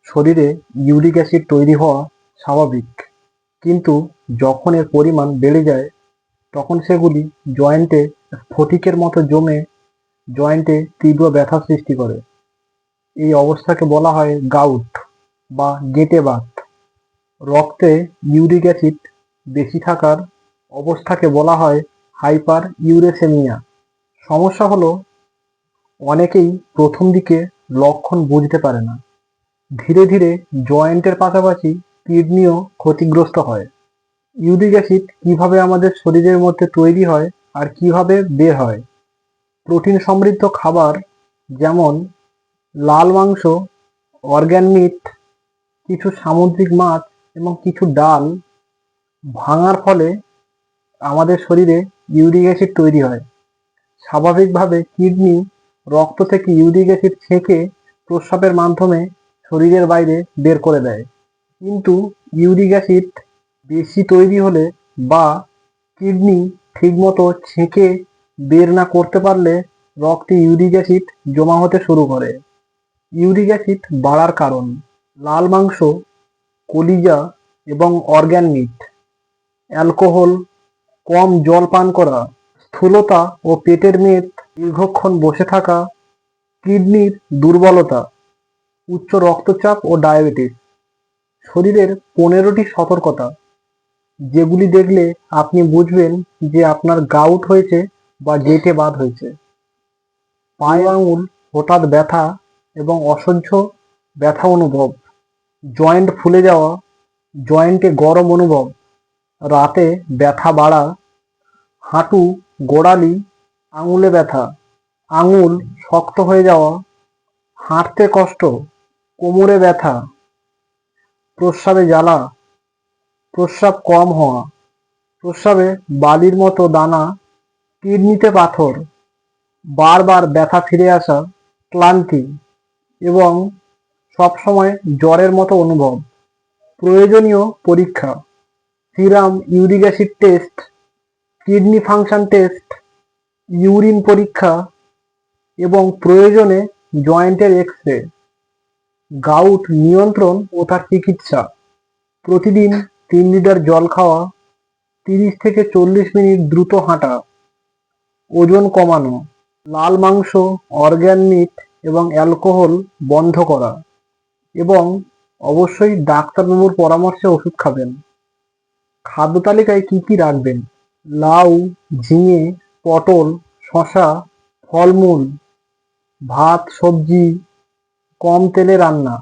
শরীরে uric acid তৈরি হওয়া স্বাভাবিক, কিন্তু যখন এর পরিমাণ বেড়ে যায় তখন সেগুলি জয়েন্টে স্ফটিকের মতো জমে জয়েন্টে তীব্র ব্যথা সৃষ্টি করে। এই অবস্থাকে বলা হয় গাউট বা গেঁটে বাত। রক্তে ইউরিক অ্যাসিড বেশি থাকার অবস্থাকে বলা হয় হাইপার ইউরেসেমিয়া। সমস্যা হলো, অনেকেই প্রথম দিকে লক্ষণ বুঝতে পারে না। ধীরে ধীরে জয়েন্টের পাশাপাশি কিডনিও ক্ষতিগ্রস্ত হয়। ইউরিক অ্যাসিড কিভাবে আমাদের শরীরের মধ্যে তৈরি হয় আর কিভাবে বের হয়? প্রোটিন সমৃদ্ধ খাবার যেমন লাল মাংস, অর্গ্যান মিট, কিছু সামুদ্রিক মাছ এবং কিছু ডাল ভাঙার ফলে আমাদের শরীরে ইউরিক অ্যাসিড তৈরি হয়। স্বাভাবিকভাবে কিডনি রক্ত থেকে ইউরিক অ্যাসিড ছেঁকে প্রস্রাবের মাধ্যমে শরীরের বাইরে বের করে দেয়। কিন্তু ইউরিক অ্যাসিড বেশি তৈরি হলে বা কিডনি ঠিকমতো ছেঁকে বের না করতে পারলে রক্তে ইউরিক অ্যাসিড জমা হতে শুরু করে। ইউরিক অ্যাসিড বাড়ার কারণ: লাল মাংস, কলিজা এবং অর্গ্যান মিট, অ্যালকোহল, কম জল পান করা, স্থূলতা ও পেটের মেদ, দীর্ঘক্ষণ বসে থাকা, কিডনির দুর্বলতা, উচ্চ রক্তচাপ ও ডায়াবেটিস। শরীরের 15টি সতর্কতা, যেগুলি দেখলে আপনি বুঝবেন যে আপনার গাউট হয়েছে বা গেঁটে বাত হয়েছে। পায়ে আঙুল হঠাৎ ব্যথা এবং অসহ্য ব্যথা অনুভব, জয়েন্ট ফুলে যাওয়া, জয়েন্টে গরম অনুভব, রাতে ব্যথা বাড়া, হাঁটু, গোড়ালি, আঙুলে ব্যথা, আঙুল শক্ত হয়ে যাওয়া, হাঁটতে কষ্ট, কোমরে ব্যথা, প্রস্রাবে জ্বালা, প্রস্রাব কম হওয়া, প্রস্রাবে বালির মতো দানা, কিডনিতে পাথর, বারবার ব্যথা ফিরে আসা, ক্লান্তি এবং সবসময় জ্বরের মতো অনুভব। প্রয়োজনীয় পরীক্ষা: serum uric acid test, kidney function test, urine পরীক্ষা এবং প্রয়োজনে জয়েন্টের এক্স-রে। গাউট নিয়ন্ত্রণ ও তার চিকিৎসা: প্রতিদিন 3 লিটার জল খাওয়া, 30 থেকে 40 মিনিট দ্রুত হাঁটা, ওজন কমানো, লাল মাংস, অর্গ্যান মিট এবং অ্যালকোহল বন্ধ করা এবং অবশ্যই ডাক্তারবাবুর পরামর্শে ওষুধ খাবেন। খাদ্য তালিকায় কি কি রাখবেন: লাউ, ঝিঙে, পটল, শসা, ফলমূল, ভাত, সবজি, কম তেলে রান্না।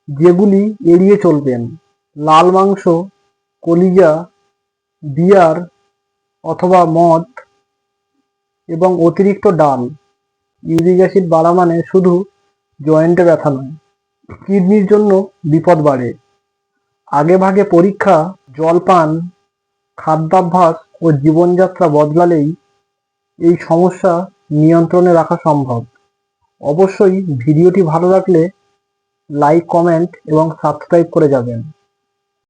যেগুলি এড়িয়ে চলবেন: লাল মাংস, কলিজা, বিয়ার অথবা মদ এবং অতিরিক্ত ডাল। ইউরিক অ্যাসিড বাড়া মানে শুধু জয়েন্টে ব্যথা নয়, কিডনির জন্য বিপদ বাড়ে। আগেভাগে পরীক্ষা, জলপান, খাদ্যাভ্যাস ও জীবনযাত্রা বদলালেই এই সমস্যা নিয়ন্ত্রণে রাখা সম্ভব। অবশ্যই ভিডিওটি ভালো লাগলে লাইক, কমেন্ট এবং সাবস্ক্রাইব করে যাবেন।